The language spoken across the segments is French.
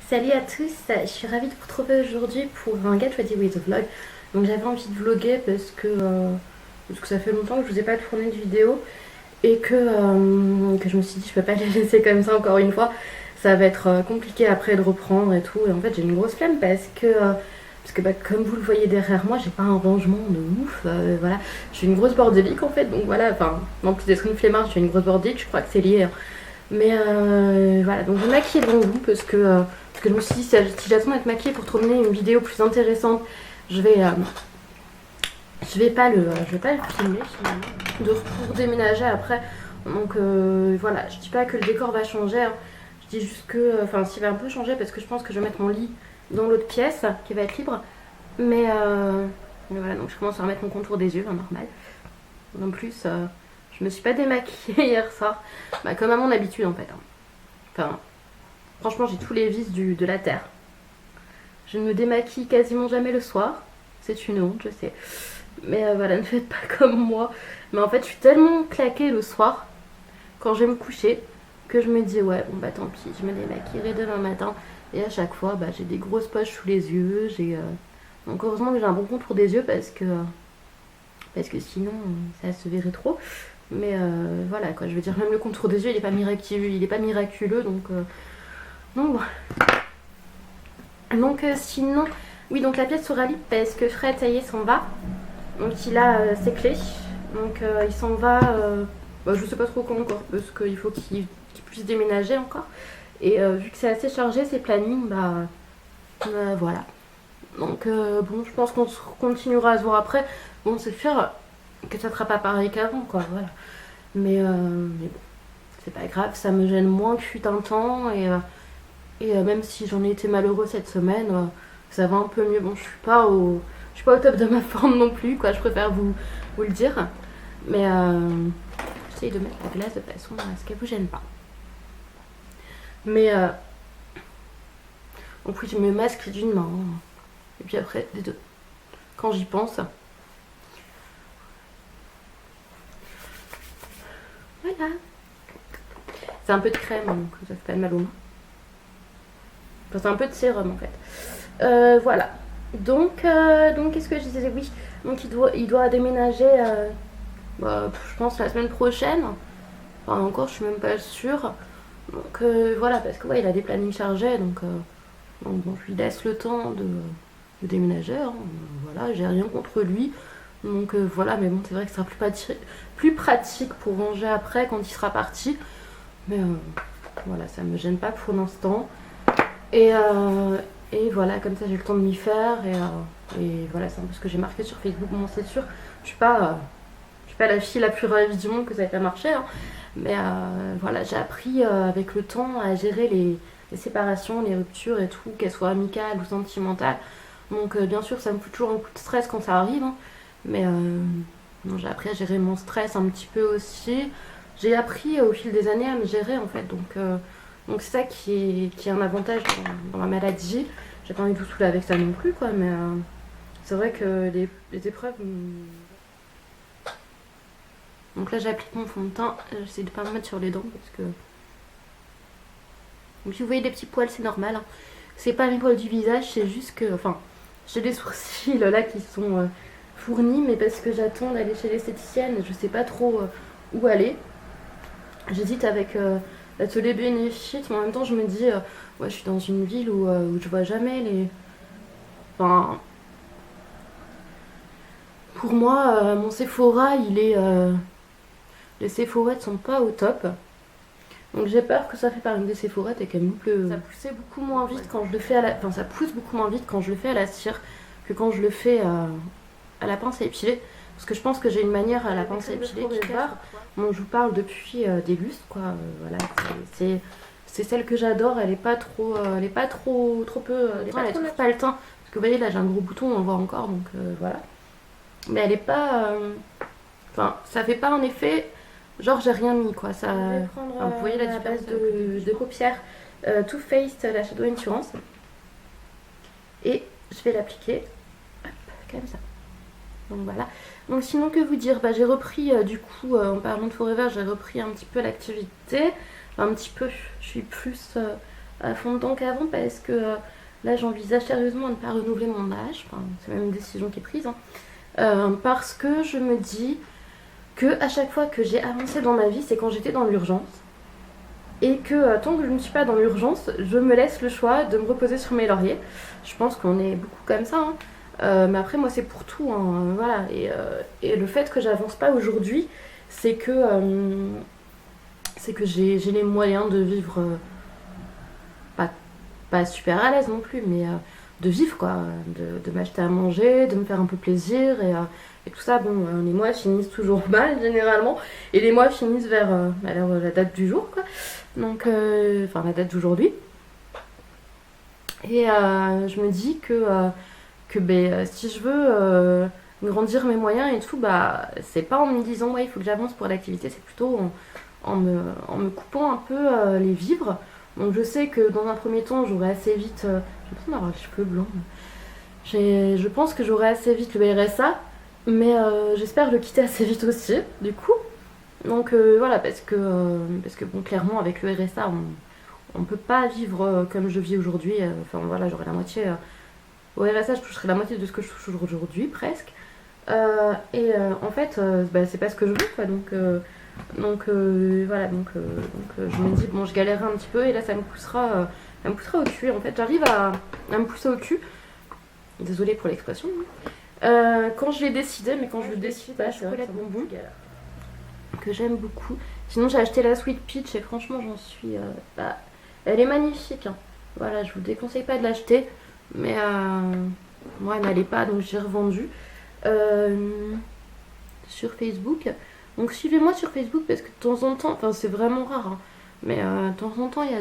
Salut à tous, je suis ravie de vous retrouver aujourd'hui pour un Get Ready With Vlog. Donc j'avais envie de vlogger parce que ça fait longtemps que je vous ai pas tourné de vidéo et que je me suis dit je peux pas les laisser comme ça encore une fois. Ça va être compliqué après de reprendre et tout. Et en fait j'ai une grosse flemme parce que comme vous le voyez derrière moi, j'ai pas un rangement de ouf. Voilà, je suis une grosse bordélique en fait. Donc voilà, enfin en plus d'être une flemmarde, je suis une grosse bordélique. Je crois que c'est lié, hein. Mais voilà, donc je vais maquiller devant vous parce que je me suis dit si j'attends d'être maquillée pour tourner une vidéo plus intéressante, je vais je vais pas le filmer finalement. Pour déménager après. Donc voilà, je dis pas que le décor va changer, hein. Je dis juste que, enfin s'il va un peu changer parce que je pense que je vais mettre mon lit dans l'autre pièce qui va être libre. Mais voilà, donc je commence à remettre mon contour des yeux, hein, normal. En plus, je me suis pas démaquillée hier soir, bah, comme à mon habitude en fait, hein. Enfin, franchement, j'ai tous les vices de la terre. Je ne me démaquille quasiment jamais le soir. C'est une honte, je sais. Mais voilà, ne faites pas comme moi. Mais en fait, je suis tellement claquée le soir, quand je vais me coucher, que je me dis, ouais, bon bah tant pis, je me démaquillerai demain matin. Et à chaque fois, bah, j'ai des grosses poches sous les yeux. Donc heureusement que j'ai un bon contour des yeux parce que sinon, ça se verrait trop. Mais voilà, quoi, je veux dire, même le contour des yeux, il est pas miraculeux, donc sinon, oui, donc la pièce sera libre parce que Fred, ça y est, s'en va. Donc il a ses clés. Donc il s'en va, bah, je sais pas trop quand encore, parce qu'il faut qu'il puisse déménager encore. Et vu que c'est assez chargé, ses plannings, voilà. Donc bon, je pense qu'on continuera à se voir après. Bon, c'est sûr que ça sera pas pareil qu'avant, quoi, voilà. Mais bon, c'est pas grave, ça me gêne moins que fut un temps. Et même si j'en ai été malheureux cette semaine, ça va un peu mieux. Bon, je suis pas au top de ma forme non plus, quoi. Je préfère vous le dire. Mais j'essaye de mettre la glace de façon à ce qu'elle vous gêne pas. Mais donc oui, je me masque d'une main, hein. Et puis après, des deux. Quand j'y pense. Voilà. C'est un peu de crème, donc ça fait pas mal aux mains. Enfin, c'est un peu de sérum en fait. Voilà. Donc qu'est-ce que je disais? Oui. Donc il doit déménager, je pense la semaine prochaine. Enfin, encore, je suis même pas sûre. Donc voilà, parce que ouais, il a des plannings chargés, donc bon, je lui laisse le temps de déménager, hein. Voilà, j'ai rien contre lui. Donc voilà, mais bon, c'est vrai que ce sera plus pratique pour ranger après quand il sera parti. Mais voilà, ça me gêne pas pour l'instant. Et voilà, comme ça j'ai le temps de m'y faire. Et voilà, c'est un peu ce que j'ai marqué sur Facebook. Bon, c'est sûr, je suis pas la fille la plus ravie du monde que ça ait pas marché, hein. Mais voilà, j'ai appris avec le temps à gérer les séparations, les ruptures et tout, qu'elles soient amicales ou sentimentales. Donc bien sûr, ça me fout toujours un coup de stress quand ça arrive, hein. Mais non, j'ai appris à gérer mon stress un petit peu aussi. J'ai appris au fil des années à me gérer en fait. Donc c'est ça qui est un avantage dans ma maladie. J'ai pas envie de vous saouler avec ça non plus, quoi. Mais c'est vrai que les épreuves. Donc là, j'applique mon fond de teint. J'essaie de pas me mettre sur les dents parce que. Donc, si vous voyez des petits poils, c'est normal, hein. C'est pas mes poils du visage, c'est juste que. Enfin, j'ai des sourcils là qui sont fournis, mais parce que j'attends d'aller chez l'esthéticienne. Je sais pas trop où aller. J'hésite avec l'atelier Benefit, mais en même temps, je me dis, ouais, je suis dans une ville où je vois jamais les. Enfin. Pour moi, mon Sephora, il est. Les Sephorettes sont pas au top. Donc j'ai peur que ça fait par une des Sephorettes et qu'elle me pleut. Ça poussait beaucoup moins vite quand je le fais à la. Enfin, ça pousse beaucoup moins vite quand je le fais à la cire que quand je le fais à la pince à épiler. Parce que je pense que j'ai une manière à la pince à épiler qui part. Bon, je vous parle depuis des lustres, quoi. Voilà, c'est celle que j'adore. Elle est pas trop, trop peu. Elle trouve pas le teint. Parce que vous voyez là, j'ai un gros bouton, on le voit encore, donc voilà. Mais elle est pas. Enfin, ça fait pas un effet. Genre j'ai rien mis, quoi. Ça. Vous voyez la différence de paupières Too Faced la Shadow Insurance. Et je vais l'appliquer. Hop, comme ça. Donc voilà. Donc sinon que vous dire, j'ai repris du coup en parlant de Forever, j'ai repris un petit peu l'activité. Enfin, un petit peu, je suis plus à fond dedans qu'avant parce que là j'envisage sérieusement de ne pas renouveler mon âge, enfin, c'est même une décision qui est prise, hein. Parce que je me dis que à chaque fois que j'ai avancé dans ma vie, c'est quand j'étais dans l'urgence. Et que tant que je ne suis pas dans l'urgence, je me laisse le choix de me reposer sur mes lauriers. Je pense qu'on est beaucoup comme ça, hein. Mais après, moi, c'est pour tout, hein, voilà. Et le fait que j'avance pas aujourd'hui, c'est que, j'ai les moyens de vivre, pas, pas super à l'aise non plus, mais de vivre, quoi. De m'acheter à manger, de me faire un peu plaisir et tout ça. Bon, les mois finissent toujours mal, généralement. Et les mois finissent vers la date du jour, quoi. Donc, enfin, la date d'aujourd'hui. Et je me dis que si je veux grandir mes moyens et tout, bah, c'est pas en me disant ouais, il faut que j'avance pour l'activité, c'est plutôt en me coupant un peu les vivres. Donc, je sais que dans un premier temps, j'aurai assez vite. J'ai l'impression d'avoir les cheveux blancs. Je pense que j'aurai assez vite le RSA, mais j'espère le quitter assez vite aussi, du coup. Donc voilà, parce que bon, clairement, avec le RSA, on peut pas vivre comme je vis aujourd'hui. Enfin voilà, j'aurai la moitié. Au RSA, je toucherai la moitié de ce que je touche aujourd'hui, presque. En fait, bah, c'est pas ce que je veux, quoi. Donc voilà, je me dis, bon, je galérerai un petit peu, et là, ça me poussera au cul. En fait, j'arrive à me pousser au cul. Désolée pour l'expression. Quand je l'ai décidé, mais quand je le décide pas, c'est vrai que c'est bonbon que j'aime beaucoup. Sinon, j'ai acheté la Sweet Peach et franchement, j'en suis. Bah, elle est magnifique, hein. Voilà, je vous déconseille pas de l'acheter, mais moi, elle n'allait pas, donc j'ai revendu sur Facebook. Donc, suivez-moi sur Facebook parce que de temps en temps, enfin, c'est vraiment rare, hein, mais de temps en temps, il y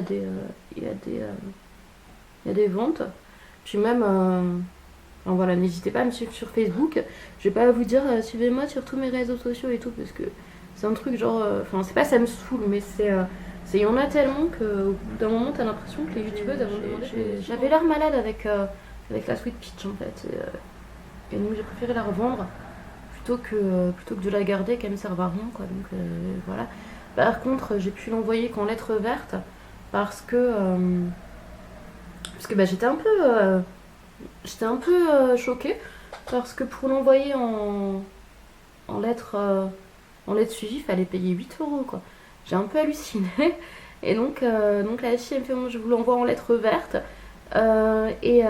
a des ventes. Puis même. Enfin, voilà, n'hésitez pas à me suivre sur Facebook. Je vais pas vous dire suivez-moi sur tous mes réseaux sociaux et tout parce que c'est un truc genre. Enfin, c'est pas ça me saoule, mais il y en a tellement qu'au bout d'un moment, t'as l'impression que les youtubeuses avaient demandé. J'avais l'air malade avec la Sweet Peach en fait. Et donc j'ai préféré la revendre plutôt que de la garder qu'elle me serve à rien, quoi. Donc voilà. Par contre, j'ai pu l'envoyer qu'en lettres vertes parce que bah, j'étais un peu choquée parce que pour l'envoyer en lettres suivies, il fallait payer 8 € quoi. J'ai un peu halluciné. Et donc la fille elle me fait bon, je vous l'envoie en lettres vertes. Et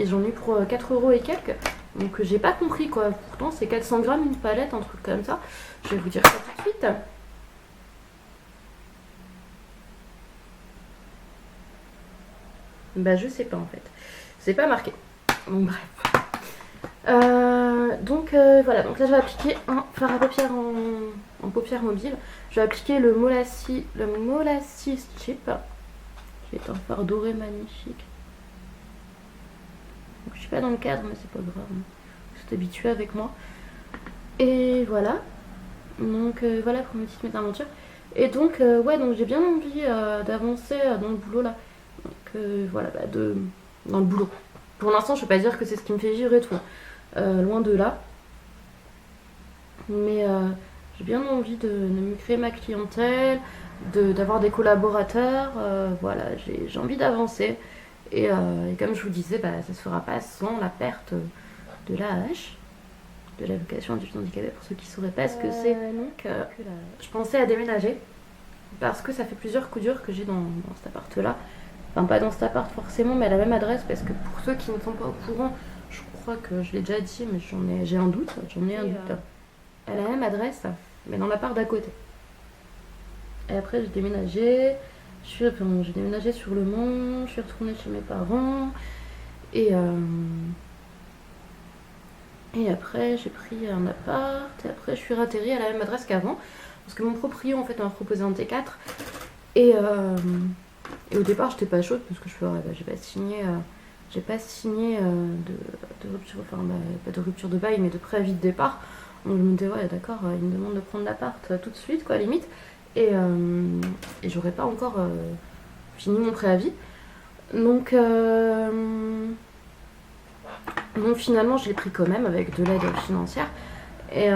j'en ai pour 4 € et quelques. Donc j'ai pas compris quoi. Pourtant c'est 400 grammes une palette, un truc comme ça. Je vais vous dire ça tout de suite. Bah je sais pas en fait. C'est pas marqué. Donc bref. Voilà, donc là je vais appliquer un fard à paupières en paupières mobile. Je vais appliquer le Molasses Chip. Qui est un fard doré magnifique. Donc, je suis pas dans le cadre, mais c'est pas grave. Vous êtes habitués avec moi. Et voilà. Donc voilà pour mes petites mésaventures. Et donc donc j'ai bien envie d'avancer dans le boulot là. Donc voilà, dans le boulot. Pour l'instant, je ne peux pas dire que c'est ce qui me fait vivre et tout. Loin de là. Mais j'ai bien envie de me créer ma clientèle, d'avoir des collaborateurs. Voilà, j'ai envie d'avancer. Et comme je vous disais, bah, ça ne se fera pas sans la perte de l'AH, de l'allocation adulte handicapé, pour ceux qui ne sauraient pas ce que c'est. Donc, je pensais à déménager parce que ça fait plusieurs coups durs que j'ai dans cet appart-là. Enfin, pas dans cet appart forcément, mais à la même adresse, parce que pour ceux qui ne sont pas au courant, je crois que je l'ai déjà dit, mais j'ai un doute, à la même adresse, mais dans l'appart d'à côté. Et après, j'ai déménagé sur le Mont, je suis retournée chez mes parents, et après, j'ai pris un appart, et après, je suis ratterrie à la même adresse qu'avant, parce que mon proprio, en fait, m'a proposé un T4, et au départ, j'étais pas chaude parce que j'ai pas signé de rupture, enfin pas de rupture de bail, mais de préavis de départ. Donc je me disais ouais d'accord, il me demande de prendre l'appart tout de suite quoi limite, et j'aurais pas encore fini mon préavis. Donc finalement je l'ai pris quand même avec de l'aide financière et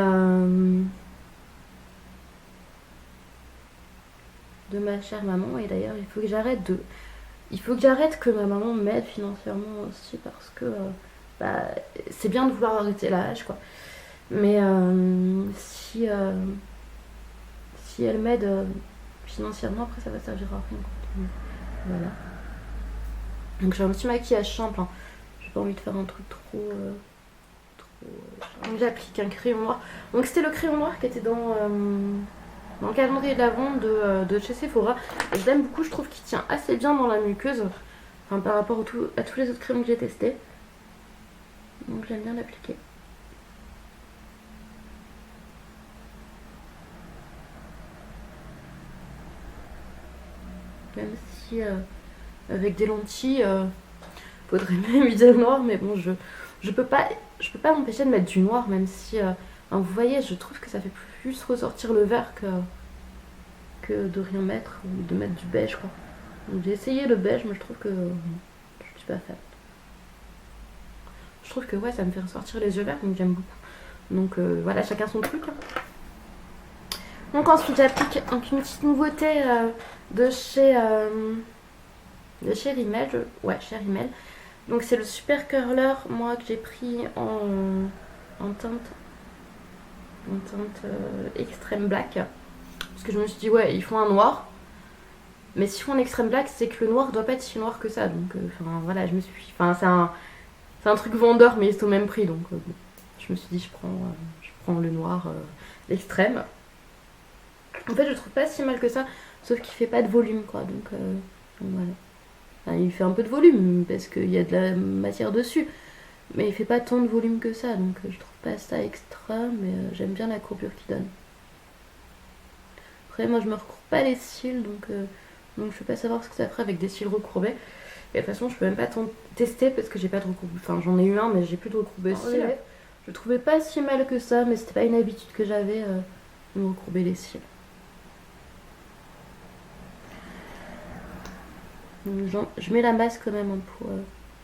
de ma chère maman. Et d'ailleurs il faut que j'arrête il faut que j'arrête que ma maman m'aide financièrement aussi parce que bah, c'est bien de vouloir arrêter l'âge quoi. Mais si elle m'aide financièrement, après ça va servir à rien. Quoi. Voilà. Donc j'ai un petit maquillage simple. Hein. J'ai pas envie de faire un truc trop. Donc j'applique un crayon noir. Donc c'était le crayon noir qui était dans le calendrier de la vente de chez Sephora. Et je l'aime beaucoup, je trouve qu'il tient assez bien dans la muqueuse. Enfin par rapport à tous les autres crayons que j'ai testés. Donc j'aime bien l'appliquer. Même si avec des lentilles, faudrait même utiliser le noir, mais bon je peux pas m'empêcher de mettre du noir, même si vous voyez, je trouve que ça fait plus ressortir le vert que de rien mettre ou de mettre du beige quoi. Donc j'ai essayé le beige, mais je trouve que je suis pas fan. Je trouve que ouais, ça me fait ressortir les yeux verts, donc j'aime beaucoup. Donc voilà, chacun son truc. Hein. Donc ensuite j'applique une petite nouveauté de chez Rimmel. Ouais, chez Rimmel. Donc c'est le Super Curler, moi, que j'ai pris en teinte extrême black. Parce que je me suis dit, ouais, ils font un noir. Mais s'ils font un extrême black, c'est que le noir doit pas être si noir que ça. Donc voilà, je me suis... Enfin, c'est un truc vendeur, mais c'est au même prix. Donc je me suis dit, je prends le noir l'extrême. En fait, je trouve pas si mal que ça, sauf qu'il fait pas de volume, quoi. Donc voilà. Enfin, il fait un peu de volume, parce qu'il y a de la matière dessus. Mais il fait pas tant de volume que ça, donc je trouve pas ça extra, mais j'aime bien la courbure qu'il donne. Après, moi, je me recourbe pas les cils, donc je peux pas savoir ce que ça ferait avec des cils recourbés. Et de toute façon, je peux même pas tester, parce que j'ai pas de recourbé. Enfin, j'en ai eu un, mais j'ai plus de recourbé cils. Ouais. Je trouvais pas si mal que ça, mais c'était pas une habitude que j'avais de me recourber les cils. Je mets la masse quand même pour...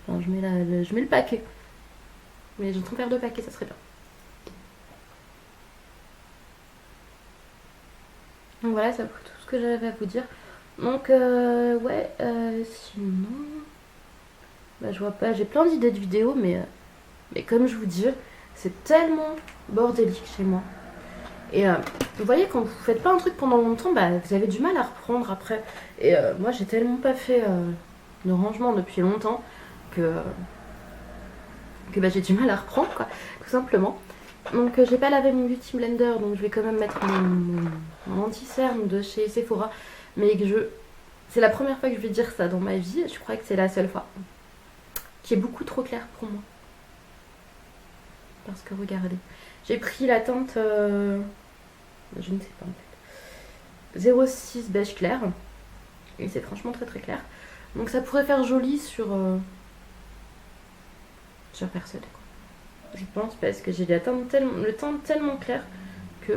Enfin, je mets le paquet. Mais j'entends faire 2 paquets, ça serait bien. Donc voilà, c'est tout ce que j'avais à vous dire. Donc ouais, sinon... Bah, je vois pas, j'ai plein d'idées de vidéos, mais comme je vous dis, c'est tellement bordélique chez moi. Et vous voyez, quand vous faites pas un truc pendant longtemps, bah, vous avez du mal à reprendre après. Et moi, j'ai tellement pas fait de rangement depuis longtemps que bah, j'ai du mal à reprendre, quoi, tout simplement. Donc j'ai pas lavé mon beauty blender, donc je vais quand même mettre mon anti-cerne de chez Sephora. Mais c'est la première fois que je vais dire ça dans ma vie, je crois que c'est la seule fois. Qui est beaucoup trop clair pour moi. Parce que regardez, j'ai pris la teinte, je ne sais pas en fait, 06 beige clair. Et c'est franchement très très clair. Donc ça pourrait faire joli sur personne. Je pense, parce que j'ai le teint tellement clair que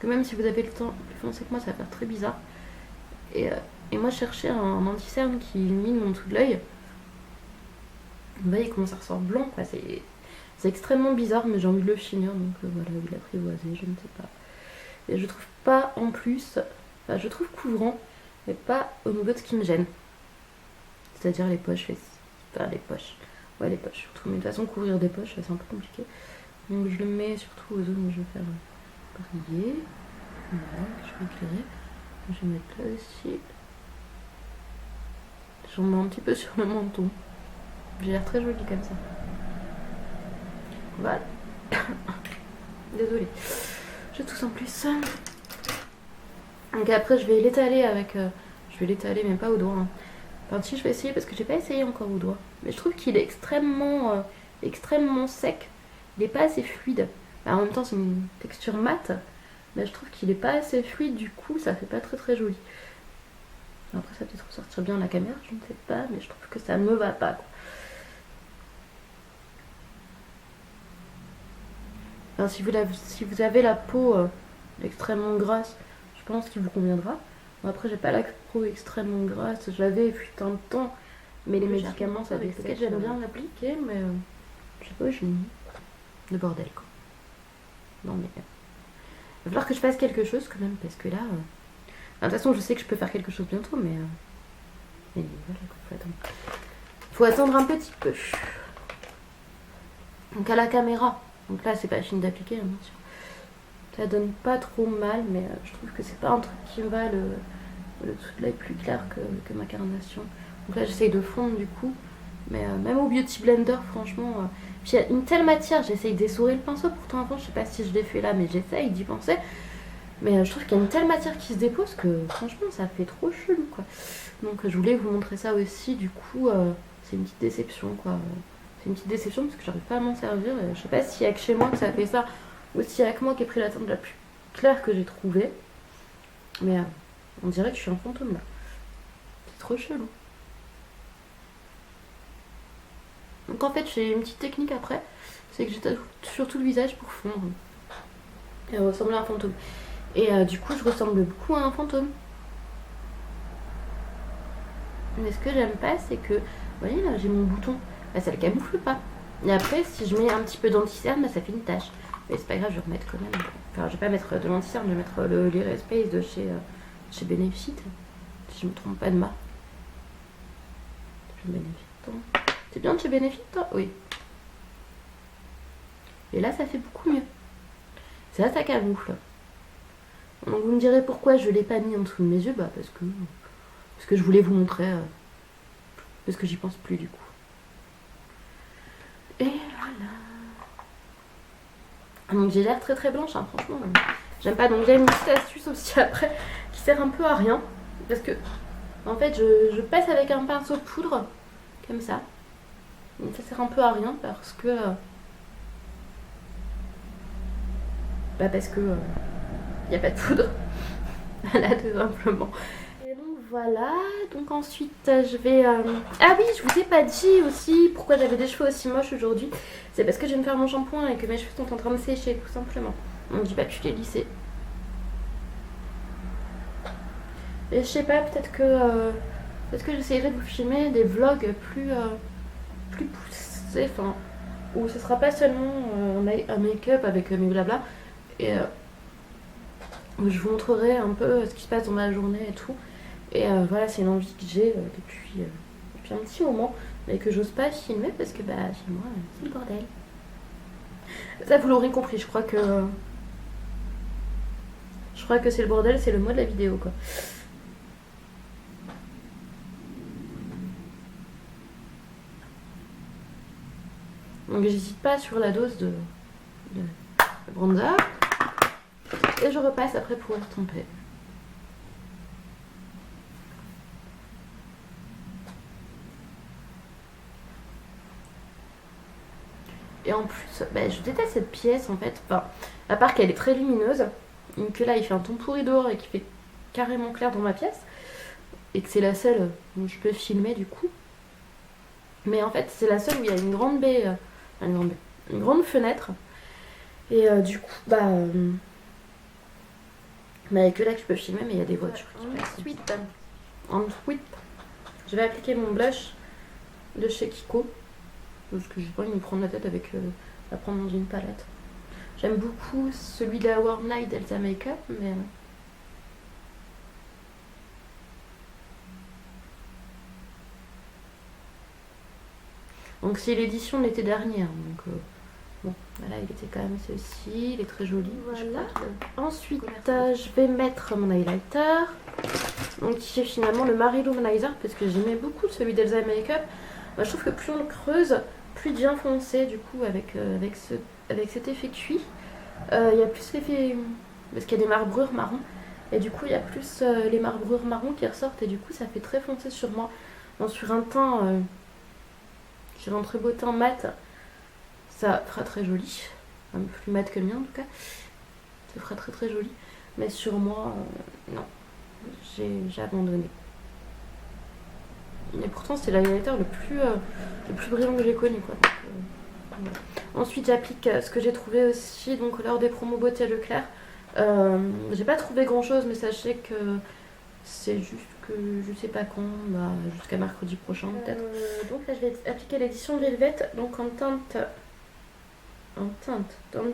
même si vous avez le teint plus foncé que moi, ça va faire très bizarre. Et moi, je cherchais un anti-cerne qui illumine mon dessous de l'œil. Vous voyez comment ça ressort blanc, quoi. C'est extrêmement bizarre, mais j'ai envie de le finir, donc voilà, il a apprivoisé, je ne sais pas. Et je trouve pas en plus, enfin, je trouve couvrant, mais pas au niveau de ce qui me gêne. C'est-à-dire les poches, enfin les poches. Ouais, les poches surtout. Mais de toute façon, couvrir des poches, c'est un peu compliqué. Donc je le mets surtout aux zones où je vais faire briller. Voilà, que je vais éclairer. Je vais mettre là aussi. J'en mets un petit peu sur le menton. J'ai l'air très jolie comme ça. Voilà. Désolée. Je tousse en plus. Donc après, je vais l'étaler avec... je vais l'étaler, mais pas au doigt. Hein. Enfin, si, je vais essayer parce que j'ai pas essayé encore au doigt. Mais je trouve qu'il est extrêmement sec. Il est pas assez fluide. Alors, en même temps, c'est une texture mate. Mais je trouve qu'il est pas assez fluide. Du coup, ça fait pas très très joli. Après, ça va peut-être ressortir bien à la caméra. Je ne sais pas. Mais je trouve que ça me va pas. Quoi. Enfin, si vous avez la peau extrêmement grasse, je pense qu'il vous conviendra. Bon, après, j'ai pas la peau extrêmement grasse. Je l'avais fut un temps. Mais les médicaments, ça avec lesquels j'aime bien l'appliquer, mais je sais pas, j'ai mis de bordel quoi. Non mais il va falloir que je fasse quelque chose quand même, parce que là, de toute façon je sais que je peux faire quelque chose bientôt, mais Et voilà, faut attendre un petit peu. Donc à la caméra, donc là c'est pas fini d'appliquer, hein, bien sûr. Ça donne pas trop mal, mais je trouve que c'est pas un truc qui me va le truc là est plus clair que ma carnation. Donc là j'essaye de fondre du coup, mais même au Beauty Blender franchement, puis il y a une telle matière, j'essaye d'essorer le pinceau, pourtant avant je sais pas si je l'ai fait là, mais j'essaye d'y penser. Mais je trouve qu'il y a une telle matière qui se dépose que franchement ça fait trop chelou quoi. Donc je voulais vous montrer ça aussi, du coup c'est une petite déception quoi. C'est une petite déception parce que j'arrive pas à m'en servir. Et je sais pas s'il y a que chez moi que ça fait ça ou s'il y a que moi qui ai pris la teinte la plus claire que j'ai trouvée. Mais on dirait que je suis un fantôme là. C'est trop chelou. Donc en fait j'ai une petite technique après, c'est que j'étais sur tout le visage pour fondre et ressembler à un fantôme. Et du coup je ressemble beaucoup à un fantôme. Mais ce que j'aime pas c'est que, vous voyez là j'ai mon bouton, bah, ça le camoufle pas. Et après si je mets un petit peu d'anti-cerne, bah, ça fait une tache. Mais c'est pas grave, je vais remettre quand même. Enfin je vais pas mettre de l'anti-cerne, je vais mettre le Lire Space de chez Benefit. Si je me trompe pas de marque. Chez Benefit. C'est bien de chez Benefit toi? Oui. Et là ça fait beaucoup mieux. Ça camoufle. Donc vous me direz pourquoi je l'ai pas mis en dessous de mes yeux, bah parce que je voulais vous montrer, parce que j'y pense plus du coup. Et voilà. Donc j'ai l'air très très blanche, hein, franchement. J'aime pas, donc j'ai une petite astuce aussi après qui sert un peu à rien. Parce que en fait je passe avec un pinceau de poudre, comme ça. Donc ça sert un peu à rien parce que... parce que... il n'y a pas de poudre. Là tout simplement. Et donc voilà, donc ensuite je vais... Ah oui, je vous ai pas dit aussi pourquoi j'avais des cheveux aussi moches aujourd'hui. C'est parce que je viens de faire mon shampoing et que mes cheveux sont en train de sécher tout simplement. Donc j'ai pas pu les lisser. Et je sais pas, peut-être que j'essayerai de vous filmer des vlogs plus poussés, enfin, où ce sera pas seulement un make-up avec mes blabla, et où je vous montrerai un peu ce qui se passe dans ma journée et tout. Et voilà, c'est une envie que j'ai depuis un petit moment, mais que j'ose pas filmer parce que chez moi, c'est le bordel. Ça, vous l'aurez compris, je crois que c'est le bordel, c'est le mot de la vidéo, quoi. Donc j'hésite pas sur la dose de bronzer. Et je repasse après pour estomper. Et en plus, je déteste cette pièce en fait. Enfin, à part qu'elle est très lumineuse, que là il fait un ton pourri dehors et qu'il fait carrément clair dans ma pièce. Et que c'est la seule où je peux filmer du coup. Mais en fait, c'est la seule où il y a une grande baie, une grande fenêtre. Et du coup, il n'y a que là que je peux filmer, mais il y a des voitures qui passent. Ensuite, je vais appliquer mon blush de chez Kiko. Parce que j'ai pas envie de me prendre la tête avec à prendre dans une palette. J'aime beaucoup celui de la Warm Light d'Elsa Makeup, mais... Donc c'est l'édition de l'été dernier, donc bon, voilà, il était quand même ceci, il est très joli. Voilà. Ensuite, je vais mettre mon highlighter, donc qui est finalement le Marie Luminizer, parce que j'aimais beaucoup celui d'Elsa Makeup. Moi, je trouve que plus on le creuse, plus il devient foncé, du coup, avec cet effet cuit. Il y a plus l'effet, parce qu'il y a des marbrures marron, et du coup, il y a plus les marbrures marron qui ressortent, et du coup, ça fait très foncé sur moi. Donc, sur un teint... j'ai un très beau teint mat, ça fera très joli, un peu plus mat que le mien en tout cas, ça fera très très joli, mais sur moi, non, j'ai abandonné. Et pourtant c'est l'highlighter le plus brillant que j'ai connu quoi. Donc, voilà. Ensuite j'applique ce que j'ai trouvé aussi donc lors des promos beauté à Leclerc. J'ai pas trouvé grand chose, mais sachez que c'est juste que je sais pas quand, jusqu'à mercredi prochain peut-être. Donc là je vais appliquer l'édition Velvet, donc en teinte dans le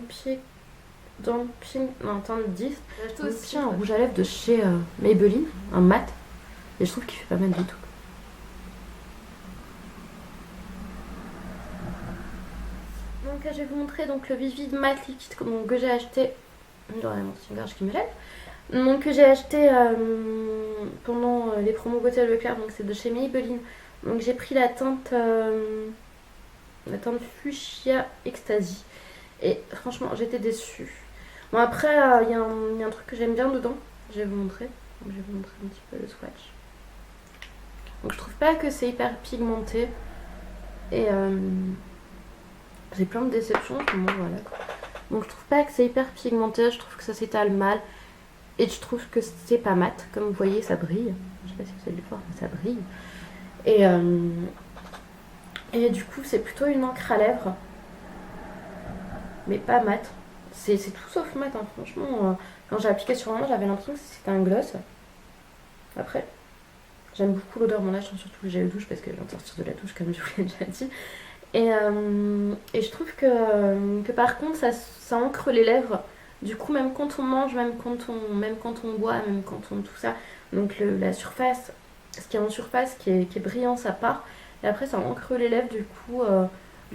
pink, non, teinte 10. J'ai acheté aussi un rouge à lèvres de chez Maybelline, un mat, et je trouve qu'il fait pas mal du tout. je vais vous montrer donc le Vivid Matte Liquide que j'ai acheté. Vraiment, c'est une gorge qui me lève. Donc que j'ai acheté pendant les promos Gauthier Leclerc, donc c'est de chez Maybelline. Donc j'ai pris la teinte Fuchsia Ecstasy. Et franchement, j'étais déçue. Bon, après, il y a un truc que j'aime bien dedans. Je vais vous montrer. Donc, je vais vous montrer un petit peu le swatch. Donc je trouve pas que c'est hyper pigmenté. Et j'ai plein de déceptions. Bon, voilà. Donc je trouve pas que c'est hyper pigmenté. Je trouve que ça s'étale mal. Et je trouve que c'est pas mat. Comme vous voyez, ça brille. Je sais pas si vous allez le voir, mais ça brille. Et du coup, c'est plutôt une encre à lèvres. Mais pas mat. C'est tout sauf mat, hein. Franchement. Quand j'ai appliqué sur moi, j'avais l'impression que c'était un gloss. Après, j'aime beaucoup l'odeur. Bon, là, je sens surtout le gel douche parce que je viens de sortir de la douche, comme je vous l'ai déjà dit. Et je trouve que par contre, ça ancre les lèvres. Du coup, même quand on mange, même quand on boit, même quand on tout ça. Donc, la surface, ce qui est en surface, qui est brillant, ça part. Et après, ça ancre les lèvres. Du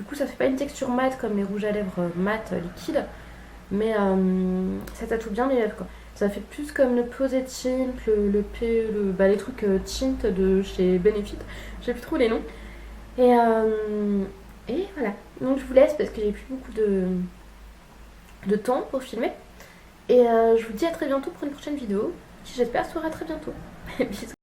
coup, ça fait pas une texture mate comme les rouges à lèvres mat liquides. Mais ça tatoue bien les lèvres, quoi. Ça fait plus comme le Posé Tint, les trucs tint de chez Benefit. J'ai plus trop les noms. Et voilà. Donc je vous laisse parce que j'ai plus beaucoup de temps pour filmer. Et je vous dis à très bientôt pour une prochaine vidéo qui j'espère sera très bientôt. Bisous.